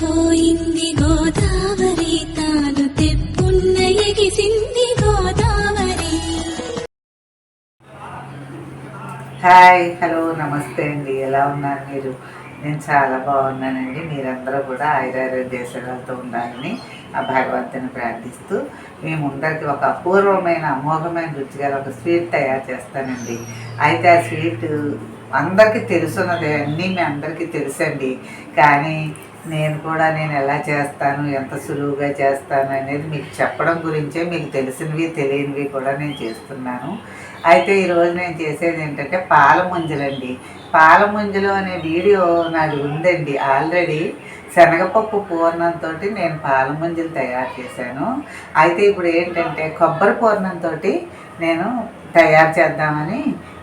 పోయింది గోదావరి తాను తెప్పున్న ఎగిసింది Godavari. Hi, hello, నమస్తే అండి. ఎలా ఉన్నారు మీరు? నేను చాలా బాగున్నానండి. మీరందరూ కూడా ఆయురారోగ్యాలతో ఉండాలని ఆ భగవంతుని ప్రార్థిస్తూ మేము అందరికీ ఒక అపూర్వమైన అమోఘమైన రుచిగా ఒక స్వీట్ తయారు చేస్తానండి. అయితే ఆ స్వీట్ అందరికీ తెలుసున్నది, అన్నీ మీ అందరికీ తెలుసండి. కానీ నేను ఎలా చేస్తాను, ఎంత సులువుగా చేస్తాను అనేది మీకు చెప్పడం గురించే, మీకు తెలిసినవి తెలియనివి కూడా నేను చేస్తున్నాను. అయితే ఈరోజు నేను చేసేది ఏంటంటే పాల ముంజలండి. పాల ముంజలు అనే వీడియో నాది ఉందండి ఆల్రెడీ. శనగపప్పు పూర్ణంతో నేను పాల ముంజలు తయారు చేశాను. అయితే ఇప్పుడు ఏంటంటే కొబ్బరి పూర్ణంతో నేను తయారు చేద్దామని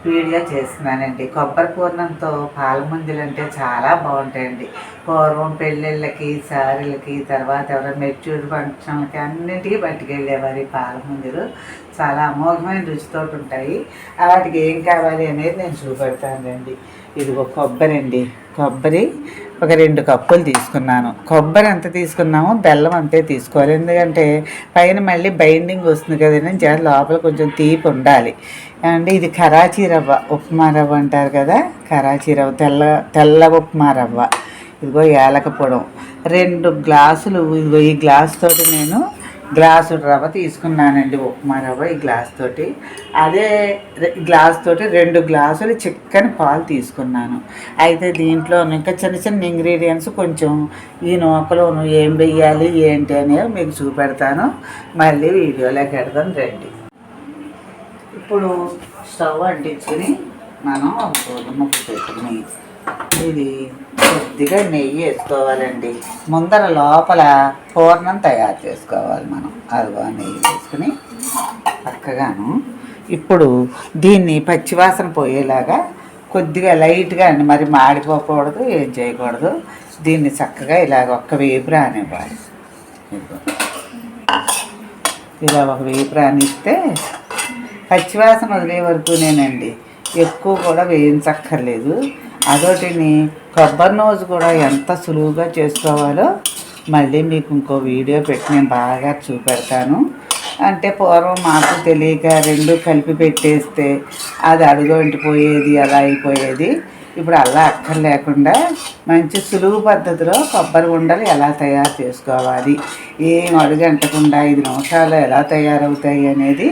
వీడియో చేస్తున్నానండి. కొబ్బరి పూర్ణంతో పాల ముంజలు అంటే చాలా బాగుంటాయండి. పూర్వం పెళ్ళిళ్ళకి, సారీలకి, తర్వాత ఎవరైనా మెచ్యూర్ ఫంక్షన్లకి అన్నింటికీ పట్టుకెళ్ళేవారు ఈ పాల ముంజలు. చాలా అమోఘమైన రుచితో ఉంటాయి. వాటికి ఏం కావాలి అనేది నేను చూపెడతానండి. ఇదిగో కొబ్బరి అండి. కొబ్బరి ఒక 2 కప్పులు తీసుకున్నాను. కొబ్బరి ఎంత తీసుకున్నామో బెల్లం అంతే తీసుకోవాలి. ఎందుకంటే పైన మళ్ళీ బైండింగ్ వస్తుంది కదండి, లోపల కొంచెం తీపి ఉండాలి. అండి ఇది కరాచీ రవ్వ, ఉప్మా రవ్వ అంటారు కదా, కరాచీ రవ్వ, తెల్ల ఉప్మా రవ్వ. ఇదిగో యాలక పొడం 2 గ్లాసులు. ఇదిగో ఈ గ్లాస్ తోటి నేను గ్లాసు రవ్వ తీసుకున్నానండి, ఉప్మా రవ్వ. ఈ గ్లాస్ తోటి అదే గ్లాస్ తోటి 2 గ్లాసులు చిక్కని పాలు తీసుకున్నాను. అయితే దీంట్లో ఇంకా చిన్న చిన్న ఇంగ్రీడియంట్స్ కొంచెం ఈ నూకలోను ఏం వెయ్యాలి ఏంటి అనేది మీకు చూపెడతాను. మళ్ళీ వీడియోలోకి వెళ్దాం రండి. ఇప్పుడు స్టవ్ అంటించుకుని మనం ముక్క పెట్టుకుని ఇది కొద్దిగా నెయ్యి వేసుకోవాలండి. ముందర లోపల పూర్ణం తయారు చేసుకోవాలి మనం. అదిగో నెయ్యి వేసుకుని చక్కగాను ఇప్పుడు దీన్ని పచ్చివాసన పోయేలాగా కొద్దిగా లైట్గా అండి, మరి మాడిపోకూడదు, ఏం చేయకూడదు. దీన్ని చక్కగా ఇలాగ ఒక్క వేపు రానివ్వాలి. ఇలా ఒక వేపు రానిస్తే పచ్చివాసన వదిలే వరకునేనండి, ఎక్కువ కూడా వేయించక్కర్లేదు. అదొకటిని కొబ్బరి నూజు కూడా ఎంత సులువుగా చేసుకోవాలో మళ్ళీ మీకు ఇంకో వీడియో పెట్టి నేను బాగా చూపెడతాను. అంటే పూర్వం మాకు తెలియక 2 కలిపి పెట్టేస్తే అది అడుగంటిపోయేది, అలా అయిపోయేది. ఇప్పుడు అలా అక్కర్లేకుండా మంచి సులువు పద్ధతిలో కొబ్బరి ఉండలు ఎలా తయారు చేసుకోవాలి, ఏం అడుగంటకుండా 5 నిమిషాలు ఎలా తయారవుతాయి అనేది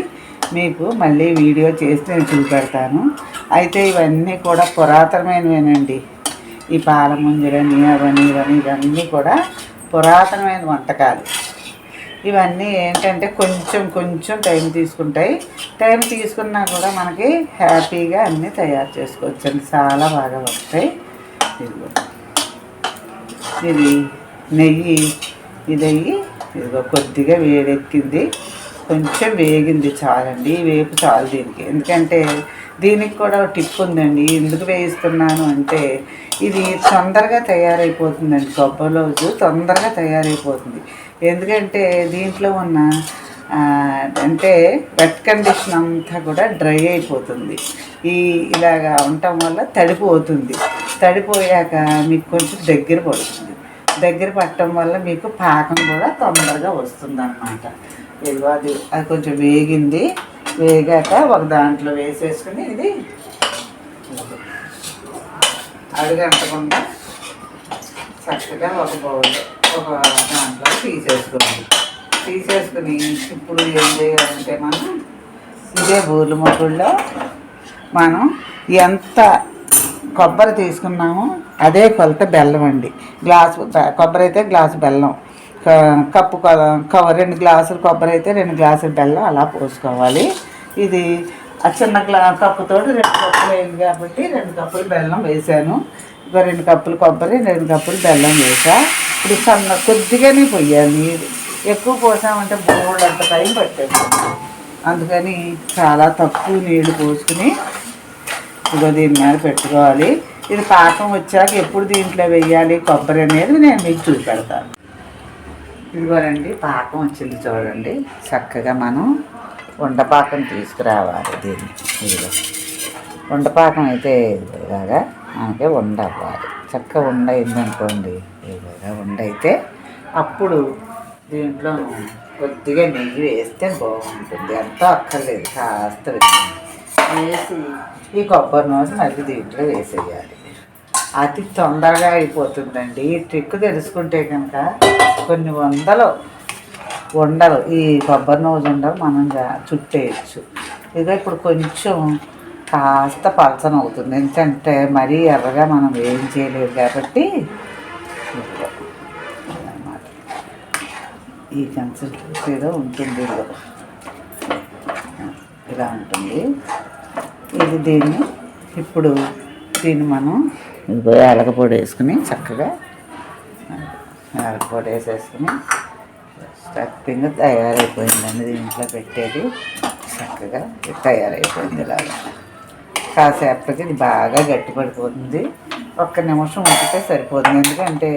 మీకు మళ్ళీ వీడియో చేసి నేను చూపెడతాను. అయితే ఇవన్నీ కూడా పురాతనమైనవేనండి. ఈ పాల ముంజలని ఇవన్నీ కూడా పురాతనమైన వంటకాలు. ఇవన్నీ ఏంటంటే కొంచెం టైం తీసుకుంటాయి. టైం తీసుకున్నా కూడా మనకి హ్యాపీగా అన్నీ తయారు చేసుకోవచ్చు అండి. చాలా బాగా వస్తాయి. ఇది నెయ్యి ఇదిగో కొద్దిగా వేడెక్కింది, కొంచెం వేగింది చాలండి. ఈ వేపు చాలు దీనికి. ఎందుకంటే దీనికి కూడా టిప్ ఉందండి. ఎందుకు వేయిస్తున్నాను అంటే ఇది తొందరగా తయారైపోతుందండి. కొబ్బరి రోజు తొందరగా తయారైపోతుంది. ఎందుకంటే దీంట్లో ఉన్న అంటే వెట్ కండిషన్ అంతా కూడా డ్రై అయిపోతుంది. ఇలాగా ఉండటం వల్ల తడిపోతుంది. తడిపోయాక మీకు కొంచెం దగ్గర పడుతుంది. దగ్గర పట్టడం వల్ల మీకు పాకం కూడా తొందరగా వస్తుంది అన్నమాట. అది కొంచెం వేగింది. వేగాక ఒక దాంట్లో వేసేసుకుని ఇది అడుగంటకుండా చక్కగా ఒక దాంట్లో తీసేసుకుని ఇప్పుడు ఏం చేయాలంటే మనం ఇదే బూర్లు ముగ్గుల్లో మనం ఎంత కొబ్బరి తీసుకున్నామో అదే కొలత బెల్లం అండి. గ్లాసు కొబ్బరి అయితే గ్లాసు బెల్లం, కప్పు 2 గ్లాసులు కొబ్బరి అయితే 2 గ్లాసులు బెల్లం అలా పోసుకోవాలి. ఇది ఆ చిన్న కప్పుతో 2 కప్పులు వేయాలి కాబట్టి 2 కప్పులు బెల్లం వేసాను. ఇంకా 2 కప్పులు కొబ్బరి, 2 కప్పులు బెల్లం వేసా. ఇప్పుడు కొద్దిగానే పోయాలి. ఎక్కువ పోసామంటే బోర్డంత టైం పట్టేస్తుంది. అందుకని చాలా తక్కువ నీళ్లు పోసుకుని ఇదిగో దీని మీద పెట్టుకోవాలి. ఇది పాకం వచ్చాక ఎప్పుడు దీంట్లో వేయాలి కొబ్బరి అనేది నేను మీకు చూపెడతాను. ఇదిగోనండి పాకం వచ్చింది చూడండి. చక్కగా మనం ఉండపాకం తీసుకురావాలి. దీన్ని ఇదిగో ఉండపాకం అయితే ఇలాగా మనకి ఉండవ్వాలి. చక్కగా ఉండయిందనుకోండి, ఇలాగా ఉండైతే అప్పుడు దీంట్లో కొద్దిగా నెయ్యి వేస్తే బాగుంటుంది. ఎంతో అక్కర్లేదు, కాస్త వేసి ఈ కొబ్బరి నూనె మళ్ళీ దీంట్లో వేసేయాలి. అతి తొందరగా అయిపోతుందండి. ఈ ట్రిక్ తెలుసుకుంటే కనుక కొన్ని వందలు ఉండలు, ఈ కొబ్బరి నూనె ఉండలు మనం చుట్టేయచ్చు. ఇక ఇప్పుడు కొంచెం కాస్త పలచన అవుతుంది, ఎందుకంటే మరీ ఎర్రగా మనం ఏం చేయలేదు కాబట్టి. అన్నమాట ఈ కన్సిస్టెన్సీలో ఉంటుంది. ఇలా ఉంటుంది ఇది. దీన్ని మనం యాలకపొడి వేసుకుని చక్కగా యాలకపొడి వేసేసుకుని స్టఫింగ్ తయారైపోయిందండి. దీంట్లో పెట్టేది చక్కగా తయారైపోయింది. ఇలాగా కాసేపటికి ఇది బాగా గట్టిపడిపోతుంది. 1 నిమిషం ఉంచితే సరిపోతుంది, ఎందుకంటే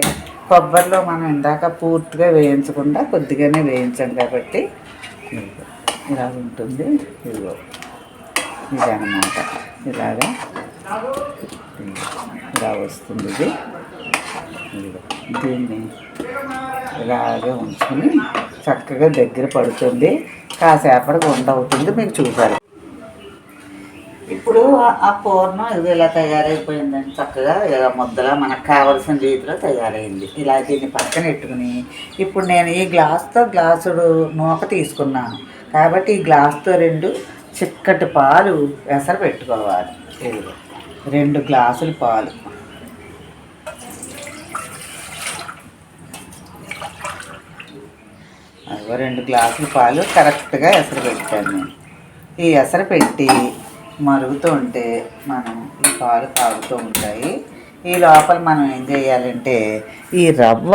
కొబ్బరిలో మనం ఇందాక పూర్తిగా వేయించకుండా కొద్దిగానే వేయించాం కాబట్టి ఇలా ఉంటుంది. ఇదిగో ఇదన్నమాట, ఇలా వస్తుంది ఇది. దీన్ని ఇలాగే ఉంచుకొని చక్కగా దగ్గర పడుతుంది. కాసేపటికి ఉండవుతుంది, మీకు చూసారు. ఇప్పుడు ఆ పూర్ణం ఇది ఇలా తయారైపోయిందండి. చక్కగా ఇలా ముద్దలా మనకు కావలసిన రీతిలో తయారైంది. ఇలా దీన్ని పక్కన పెట్టుకుని ఇప్పుడు నేను ఈ గ్లాసుడు నూక తీసుకున్నాను కాబట్టి ఈ గ్లాసుతో 2 చిక్కటి పాలు ఎసరు పెట్టుకోవాలి. 2 గ్లాసులు పాలు, అదిగో 2 గ్లాసుల పాలు కరెక్ట్గా ఎసరు పెట్టాను నేను. ఈ ఎసరు పెట్టి మరుగుతూ ఉంటే మనం ఈ పాలు కాగుతూ ఉంటాయి. ఈ లోపల మనం ఏం చేయాలంటే ఈ రవ్వ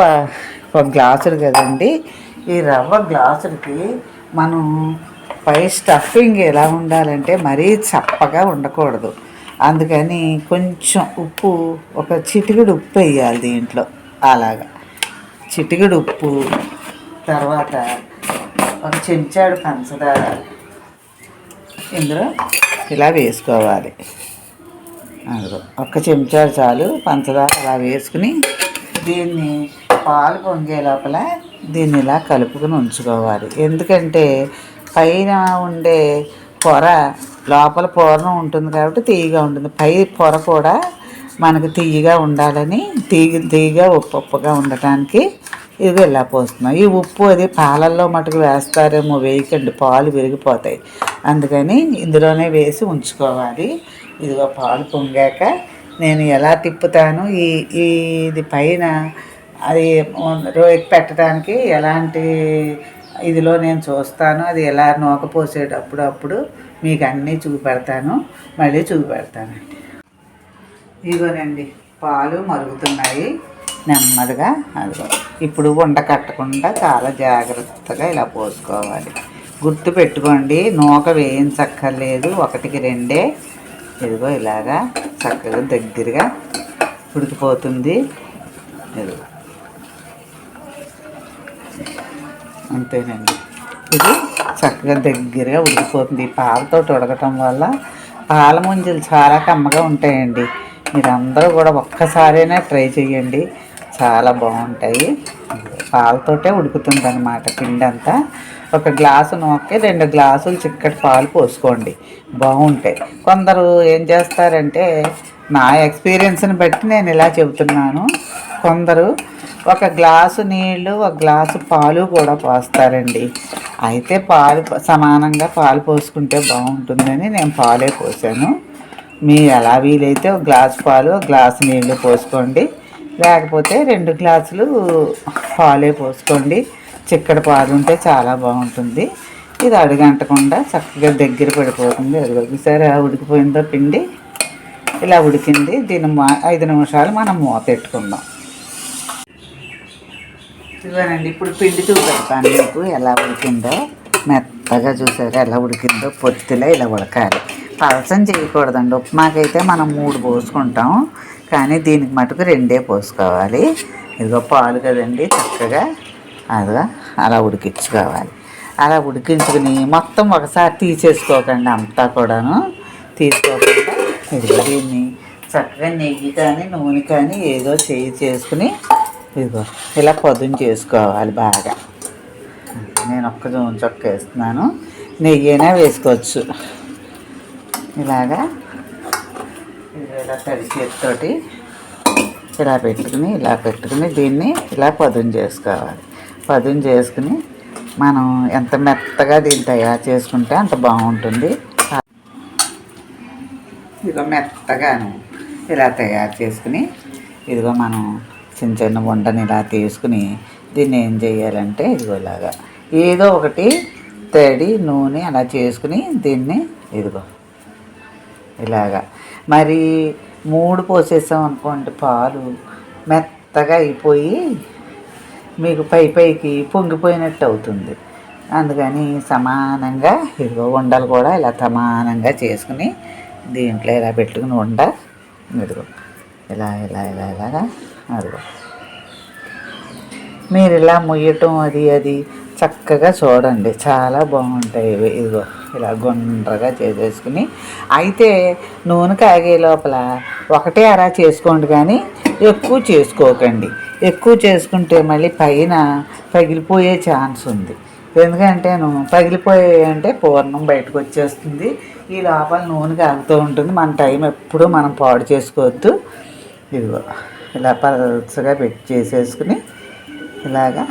1 గ్లాసులు కదండి, ఈ రవ్వ గ్లాసులకి మనం పై స్టఫింగ్ ఎలా ఉండాలంటే మరీ చప్పగా ఉండకూడదు. అందుకని కొంచెం ఉప్పు, ఒక చిటికెడు ఉప్పు వేయాలి దీంట్లో. అలాగా చిటికెడు ఉప్పు, తర్వాత 1 చెంచాడు పంచదార ఇందులో ఇలా వేసుకోవాలి. అందులో 1 చెంచాడు చాలు పంచదార. అలా వేసుకుని దీన్ని పాలు పొంగే లోపల దీన్ని ఇలా కలుపుకుని ఉంచుకోవాలి. ఎందుకంటే పైన ఉండే పొర లోపల పూర్ణం ఉంటుంది కాబట్టి తీయగా ఉంటుంది. పై పొర కూడా మనకు తీయగా ఉండాలని, తీయగా ఉప్పుగా ఉండటానికి ఇది ఇలా పోస్తున్నాం. ఈ ఉప్పు అది పాలల్లో మటుకు వేస్తారేమో, వేయకండి, పాలు విరిగిపోతాయి. అందుకని ఇందులోనే వేసి ఉంచుకోవాలి. ఇదిగో పాలు పొంగాక నేను ఎలా తిప్పుతాను, ఇది పైన అది రోయకి పెట్టడానికి ఎలాంటి ఇదిలో నేను చూస్తాను. అది ఎలా నూక పోసేటప్పుడు మీకు అన్నీ చూపెడతాను, మళ్ళీ చూపెడతానండి. ఇదిగోనండి పాలు మరుగుతున్నాయి నెమ్మదిగా. అదిగో ఇప్పుడు ఉండ కట్టకుండా చాలా జాగ్రత్తగా ఇలా పోసుకోవాలి. గుర్తు పెట్టుకోండి, నూక వేయించక్కర్లేదు, 1కి 2. ఇదిగో ఇలాగా చక్కగా దగ్గరగా ఉడికిపోతుంది. ఇదిగో అంతేనండి, ఇది చక్కగా దగ్గరగా ఉడికిపోతుంది. ఈ పాలతో ఉడకటం వల్ల పాల ముంజలు చాలా కమ్మగా ఉంటాయండి. మీరందరూ కూడా ఒక్కసారైనా ట్రై చేయండి, చాలా బాగుంటాయి. పాలతోటే ఉడుకుతుంది అన్నమాట పిండి అంతా. 1 గ్లాసు నూకకి 2 గ్లాసులు చిక్కటి పాలు పోసుకోండి, బాగుంటాయి. కొందరు ఏం చేస్తారంటే, నా ఎక్స్పీరియన్స్ని బట్టి నేను ఇలా చెబుతున్నాను, కొందరు 1 గ్లాసు నీళ్ళు 1 గ్లాసు పాలు కూడా పోస్తారండి. అయితే పాలు సమానంగా పాలు పోసుకుంటే బాగుంటుందని నేను పాలే పోసాను. మీ ఎలా వీలైతే 1 గ్లాసు పాలు 1 గ్లాసు నీళ్ళు పోసుకోండి, లేకపోతే 2 గ్లాసులు పాలే పోసుకోండి. చిక్కటి పాలు ఉంటే చాలా బాగుంటుంది. ఇది అడుగంటకుండా చక్కగా దగ్గర పడిపోతుంది. అది ఒకసారి ఉడికిపోయిందో పిండి, ఇలా ఉడికింది. దీన్ని 5 నిమిషాలు మనం మూత పెట్టుకుందాం. ఇవ్వనండి, ఇప్పుడు పిండి చూపెడతాను మీకు ఎలా ఉడికిందో. మెత్తగా చూసారు ఎలా ఉడికిందో, పొత్తిలో ఇలా ఉడకాలి. పలసం చేయకూడదండి. ఉప్మాకైతే మనం 3 పోసుకుంటాం, కానీ దీనికి మటుకు 2 పోసుకోవాలి. ఇదిగో పాలు కదండి, చక్కగా అదిగా అలా ఉడికించుకోవాలి. అలా ఉడికించుకుని మొత్తం ఒకసారి తీసేసుకోకండి, అంతా కూడాను తీసుకోకుండా ఇదిగో దీన్ని చక్కగా నెయ్యి కానీ నూనె కానీ ఏదో చేసుకుని ఇదిగో ఇలా పదును చేసుకోవాలి బాగా. నేను ఒక్క జోన్ చొక్క వేస్తున్నాను, నెయ్యి అయినా వేసుకోవచ్చు. ఇలాగా ఇలా తడి చేతితోటి ఇలా పెట్టుకుని దీన్ని ఇలా పదును చేసుకోవాలి. పదును చేసుకుని మనం ఎంత మెత్తగా దీన్ని తయారు చేసుకుంటే అంత బాగుంటుంది. ఇదిగో మెత్తగాను ఇలా తయారు చేసుకుని ఇదిగో మనం చిన్న చిన్న వంటని ఇలా తీసుకుని దీన్ని ఏం చేయాలంటే ఇదిగో ఇలాగా ఏదో ఒకటి తడి నూనె అలా చేసుకుని దీన్ని ఇదిగో ఇలాగా మరి 3 పోసేసాం అనుకోండి, పాలు మెత్తగా అయిపోయి మీకు పైకి పొంగిపోయినట్టు అవుతుంది. అందుకని సమానంగా ఇదిగో ఉండలు కూడా ఇలా సమానంగా చేసుకుని దీంట్లో ఇలా పెట్టుకుని ఇదిగో ఇలాగా అదిగో మీరు ఇలా ముయ్యటం అది చక్కగా చూడండి, చాలా బాగుంటాయి. ఇదిగో ఇలా గుండ్రగా చేసేసుకుని అయితే నూనె కాగే లోపల ఒకటే అలా చేసుకోండి, కానీ ఎక్కువ చేసుకోకండి. ఎక్కువ చేసుకుంటే మళ్ళీ పైన పగిలిపోయే ఛాన్స్ ఉంది. ఎందుకంటే పగిలిపోయాయంటే పూర్ణం బయటకు వచ్చేస్తుంది. ఈ లోపల నూనె కాగుతూ ఉంటుంది. మన టైం ఎప్పుడూ మనం పాడు చేసుకోవద్దు. ఇదిగో ఇలా పలసగా చేసేసుకుని ఇలాగా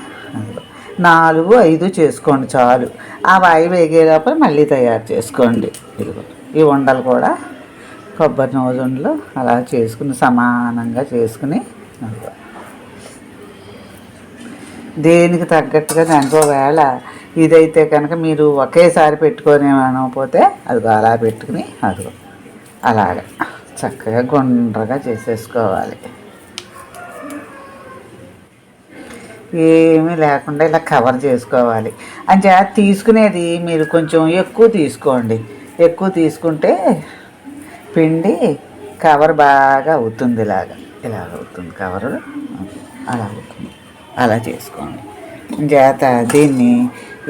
4, 5 చేసుకోండి చాలు. ఆ వాయి వేగే లోపల మళ్ళీ తయారు చేసుకోండి. ఇదిగో ఈ ఉండలు కూడా కొబ్బరి నూజుండలు అలా చేసుకుని సమానంగా చేసుకుని దేనికి తగ్గట్టుగా దానికి ఒకవేళ ఇదైతే కనుక మీరు ఒకేసారి పెట్టుకొని అనకపోతే అదిగో అలా పెట్టుకుని అదిగో అలాగా చక్కగా గుండ్రగా చేసేసుకోవాలి. ఏమీ లేకుండా ఇలా కవర్ చేసుకోవాలి. అంటే తీసుకునేది మీరు కొంచెం ఎక్కువ తీసుకోండి. ఎక్కువ తీసుకుంటే పిండి కవర్ బాగా అవుతుంది. ఇలాగ అవుతుంది కవర్, అలా అవుతుంది. అలా చేసుకోండి. చేత దీన్ని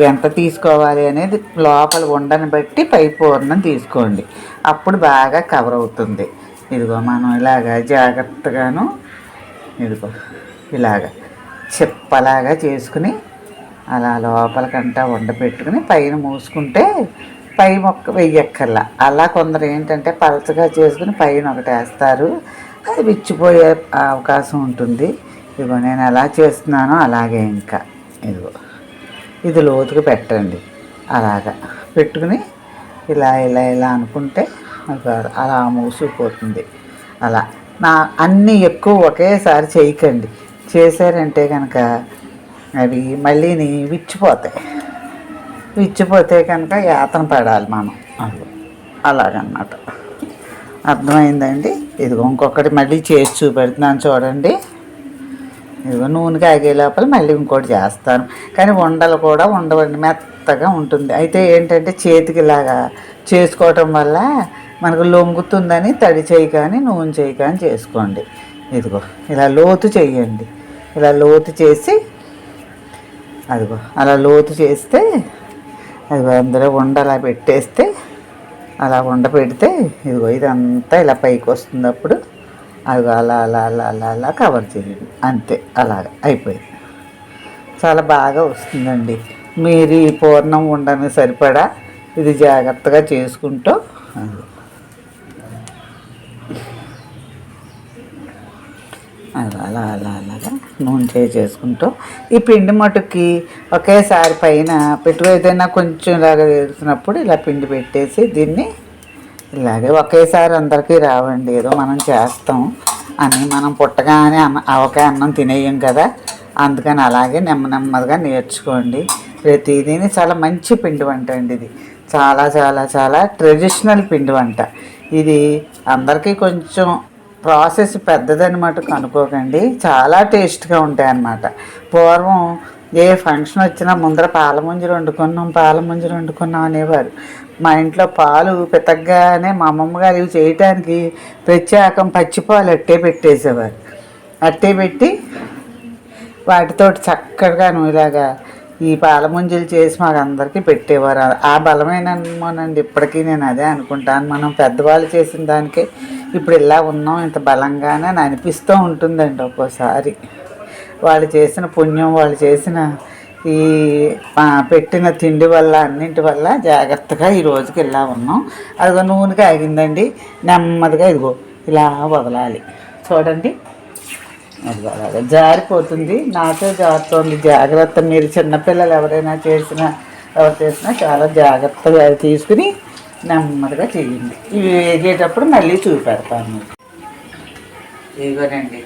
ఎంత తీసుకోవాలి అనేది లోపల ఉండని బట్టి పై పూర్ణం తీసుకోండి. అప్పుడు బాగా కవర్ అవుతుంది. ఇదిగో మనం ఇలాగా జాగ్రత్తగాను ఇదిగో ఇలాగ చెప్పలాగా చేసుకుని అలా లోపలకంటా పెట్టుకుని పైన మూసుకుంటే పై మొక్క వెయ్యక్కర్లా. అలా కొందరు ఏంటంటే పలచగా చేసుకుని పైన ఒకటి వేస్తారు, అది విచ్చిపోయే అవకాశం ఉంటుంది. ఇదిగో నేను ఎలా చేస్తున్నానో అలాగే ఇంకా ఇదిగో ఇది లోతుగా పెట్టండి. అలాగా పెట్టుకుని ఇలా అనుకుంటే అలా మూసిపోతుంది. అలా అన్నీ ఎక్కువ ఒకేసారి చేయకండి. చేశారంటే కనుక అవి మళ్ళీ విచ్చిపోతే కనుక యాతన పడాలి మనం. అలాగన్నమాట. అర్థమైందండి? ఇదిగో ఇంకొకటి మళ్ళీ చేసి చూపెడుతున్నాను చూడండి. ఇదిగో నూనె కాగే లోపల మళ్ళీ ఇంకోటి చేస్తాను, కానీ ఉండలు కూడా ఉండవండి, మెత్తగా ఉంటుంది. అయితే ఏంటంటే చేతికి ఇలాగా చేసుకోవటం వల్ల మనకు లొంగుతుందని తడి చేయి కానీ నూనె చేయి కానీ చేసుకోండి. ఇదిగో ఇలా లోతు చేయండి. ఇలా లోతు చేసి అదిగో అలా లోతు చేస్తే అదిగో అందులో అలా పెట్టేస్తే అలా పెడితే ఇదిగో ఇదంతా ఇలా పైకి వస్తుంది. అప్పుడు అదిగో అలా కవర్ చేయండి. అంతే, అలాగ అయిపోయింది. చాలా బాగా వస్తుందండి. మీరు ఈ పూర్ణం ఉండని సరిపడా ఇది జాగ్రత్తగా చేసుకుంటూ అలాగా నూనె చేసుకుంటూ ఈ పిండి మటుకి ఒకేసారి పైన ఏదైనా కొంచెం ఇలాగ వేసినప్పుడు ఇలా పిండి పెట్టేసి దీన్ని ఇలాగే ఒకేసారి అందరికీ రావండి. ఏదో మనం చేస్తాం అని మనం పుట్టగానే ఆవకాయ అన్నం తినేయం కదా, అందుకని అలాగే నెమ్మదిగా నేర్చుకోండి. ప్రతిదీని చాలా మంచి పిండి వంట అండి. ఇది చాలా చాలా చాలా ట్రెడిషనల్ పిండి వంట. ఇది అందరికీ కొంచెం ప్రాసెస్ పెద్దదని మటుకు అనుకోకండి, చాలా టేస్ట్గా ఉంటాయి అన్నమాట. పూర్వం ఏ ఫంక్షన్ వచ్చినా ముందర పాలముంజలు వండుకున్నాం అనేవారు. మా ఇంట్లో పాలు పెద్దగానే మా అమ్మమ్మ గారు ఇవి చేయటానికి ప్రత్యేకం పచ్చిపాలు పెట్టేసేవారు. పెట్టి వాటితోటి చక్కగాను ఇలాగా ఈ పాలముంజలు చేసి మాకు అందరికీ పెట్టేవారు. ఆ బలమేనమోనండి ఇప్పటికీ నేను అదే అనుకుంటాను. మనం పెద్దవాళ్ళు చేసిన దానికే ఇప్పుడు ఇలా ఉన్నాం ఇంత బలంగానే అని అనిపిస్తూ ఉంటుందండి ఒక్కోసారి. వాళ్ళు చేసిన పుణ్యం, వాళ్ళు చేసిన ఈ పెట్టిన తిండి వల్ల, అన్నింటి వల్ల జాగ్రత్తగా ఈ రోజుకి ఇలా ఉన్నాం. అదిగో నూనెగా ఆగిందండి, నెమ్మదిగా ఇదిగో ఇలా వదలాలి. చూడండి, అది అలాగే జారిపోతుంది, నాకే జారుతోంది. జాగ్రత్త, మీరు చిన్నపిల్లలు ఎవరు చేసినా చాలా జాగ్రత్తగా తీసుకుని నెమ్మదిగా చేయండి. ఇవి వేగేటప్పుడు మళ్ళీ చూపెడతాను మీకు. ఇదిగోనండి,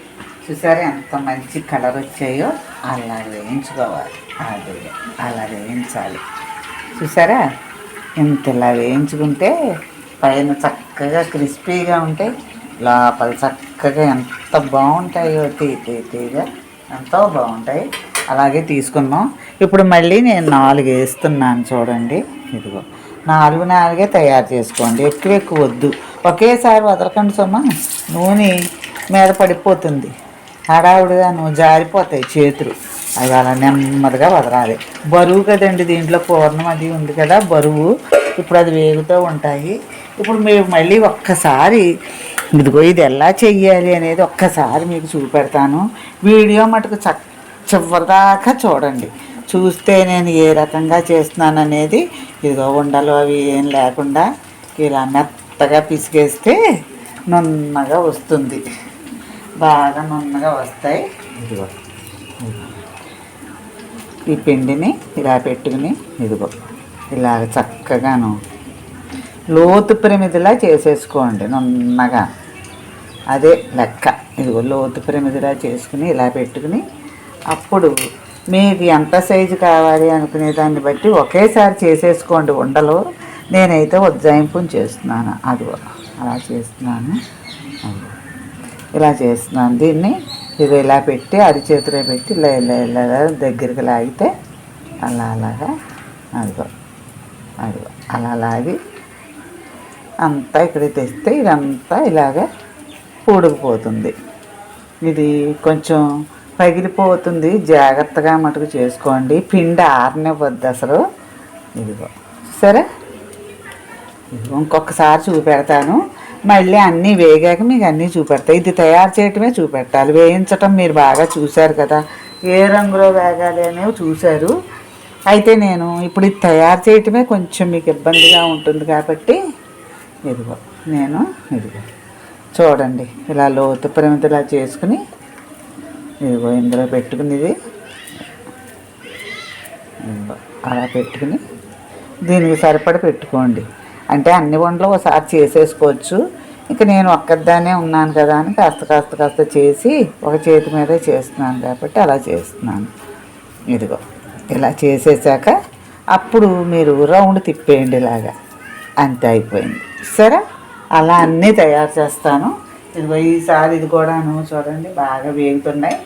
చూసారా ఎంత మంచి కలర్ వచ్చాయో? అలా వేయించుకోవాలి. అది అలా వేయించాలి. చూసారా, ఇంత ఇలా వేయించుకుంటే పైన చక్కగా క్రిస్పీగా ఉంటాయి, లోపల చక్కగా ఎంత బాగుంటాయో, తీగా ఎంతో బాగుంటాయి. అలాగే తీసుకున్నాం. ఇప్పుడు మళ్ళీ నేను 4 వేస్తున్నాను. చూడండి, ఇదిగో 4 తయారు చేసుకోండి, ఎక్కువ వద్దు. ఒకేసారి వదలకండి సుమా, నూనె మీద పడిపోతుంది, హడావుడిగా జారిపోతాయి చేతులు. అవి అలా నెమ్మదిగా వదలాలి. బరువు కదండి, దీంట్లో పూర్ణం అది ఉంది కదా బరువు. ఇప్పుడు అది వేగుతూ ఉంటాయి. ఇప్పుడు మీరు మళ్ళీ ఒక్కసారి ఇదిగో ఇది ఎలా చెయ్యాలి అనేది ఒక్కసారి మీకు చూపెడతాను. వీడియో మటుకు చివరిదాకా చూడండి. చూస్తే నేను ఏ రకంగా చేస్తున్నాను అనేది. ఇదిగో ఉండలు అవి ఏం లేకుండా ఇలా మెత్తగా పిసికేస్తే నున్నగా వస్తుంది, బాగా నున్నగా వస్తాయి. ఇదిగో ఈ పిండిని ఇలా పెట్టుకుని ఇదిగో ఇలా చక్కగాను లోతు ప్రమిదిలా చేసేసుకోండి నున్నగా. అదే లెక్క. ఇదిగో లోతు ప్రమిదిలా చేసుకుని ఇలా పెట్టుకుని అప్పుడు మీకు ఎంత సైజు కావాలి అనుకునే దాన్ని బట్టి ఒకేసారి చేసేసుకోండి ఉండలు. నేనైతే ఉజ్జాయింపుని చేస్తున్నాను. అదిగో అలా చేస్తున్నాను. ఇలా చేస్తున్నాను. దీన్ని ఇది ఇలా పెట్టి అరిచేతిలో పెట్టి ఇలా ఇలా ఇలా దగ్గరికి లాగితే అలాగా అదిగో అలా లాగి అంతా ఇక్కడ తెస్తే ఇదంతా ఇలాగా పూడుకుపోతుంది. ఇది కొంచెం పగిలిపోతుంది, జాగ్రత్తగా మటుకు చేసుకోండి. పిండి ఆరనివ్వద్దు అసలు. ఇదిగో సరే, ఇంకొకసారి చూపెడతాను. మళ్ళీ అన్నీ వేగాక మీకు అన్నీ చూపెడతాయి. ఇది తయారు చేయటమే చూపెట్టాలి, వేయించటం మీరు బాగా చూశారు కదా, ఏ రంగులో వేగాలి అనేవి చూశారు. అయితే నేను ఇప్పుడు ఇది తయారు చేయటమే కొంచెం మీకు ఇబ్బందిగా ఉంటుంది కాబట్టి ఇదిగో ఇదిగో చూడండి, ఇలా లోతు పరిమితిలా చేసుకుని ఇదిగో ఇందులో పెట్టుకుని ఇది అలా పెట్టుకుని దీనికి సరిపడ పెట్టుకోండి. అంటే అన్ని వంటలు ఒకసారి చేసేసుకోవచ్చు. ఇక నేను ఒక్కదాన్నే ఉన్నాను కదా అని కాస్త చేసి ఒక చేతి మీదే చేస్తున్నాను కాబట్టి అలా చేస్తున్నాను. ఇదిగో ఇలా చేసేసాక అప్పుడు మీరు రౌండ్ తిప్పేయండి ఇలాగా, అంతే అయిపోయింది. సరే, అలా అన్నీ తయారు చేస్తాను. ఇదిగో ఈసారి ఇది కూడాను చూడండి బాగా వేగుతున్నాయి.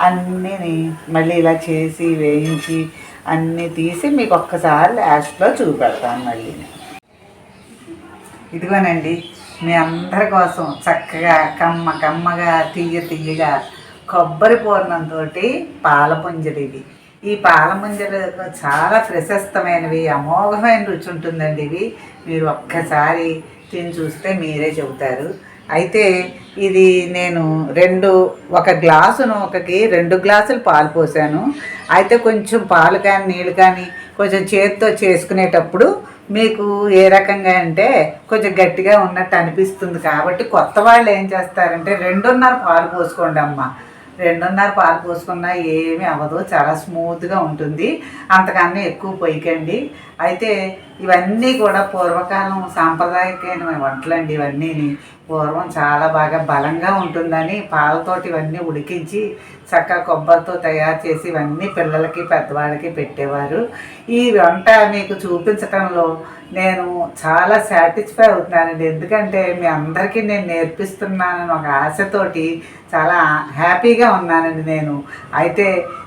అన్నీ మళ్ళీ ఇలా చేసి వేయించి అన్నీ తీసి మీకు ఒక్కసారి లాస్ట్లో చూపెడతాను మళ్ళీ. ఇదిగోనండి, మీ అందరి కోసం చక్కగా కమ్మగా తీయగా కొబ్బరి పూర్ణంతో పాల పుంజలు ఇవి. ఈ పాల పుంజలు చాలా ప్రశస్తమైనవి, అమోఘమైన రుచి ఉంటుందండి. ఇవి మీరు ఒక్కసారి తిని చూస్తే మీరే చెబుతారు. అయితే ఇది నేను ఒక గ్లాసును ఒకకి 2 గ్లాసులు పాలు పోసాను. అయితే కొంచెం పాలు కానీ నీళ్ళు కానీ కొంచెం చేతితో చేసుకునేటప్పుడు మీకు ఏ రకంగా అంటే కొంచెం గట్టిగా ఉన్నట్టు అనిపిస్తుంది. కాబట్టి కొత్త వాళ్ళు ఏం చేస్తారంటే 2.5 పాలు పోసుకోండి అమ్మ. 2.5 పాలు పోసుకున్నా ఏమీ అవ్వదు, చాలా స్మూత్గా ఉంటుంది. అంతకన్నా ఎక్కువ పొయ్యకండి. అయితే ఇవన్నీ కూడా పూర్వకాలం సాంప్రదాయకమైన వంటలండి. ఇవన్నీ పూర్వం చాలా బాగా బలంగా ఉంటుందని పాలతోటి ఇవన్నీ ఉడికించి చక్కగా కొబ్బరితో తయారు చేసి ఇవన్నీ పిల్లలకి పెద్దవాళ్ళకి పెట్టేవారు. ఈ వంట మీకు చూపించడంలో నేను చాలా సాటిస్ఫై అవుతున్నానండి. ఎందుకంటే మీ అందరికీ నేను నేర్పిస్తున్నానని ఒక ఆశతోటి చాలా హ్యాపీగా ఉన్నానండి నేను. అయితే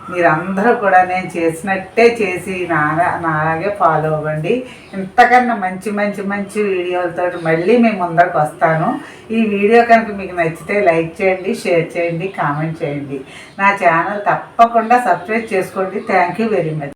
మీరందరూ కూడా నేను చేసినట్టే చేసి నాలాగే ఫాలో అవ్వండి. ఇంతకన్నా మంచి వీడియోలతో మళ్ళీ మేము ముందరకు వస్తాను. ఈ వీడియో కనుక మీకు నచ్చితే లైక్ చేయండి, షేర్ చేయండి, కామెంట్ చేయండి. నా ఛానల్ తప్పకుండా సబ్స్క్రైబ్ చేసుకోండి. Thank you very much.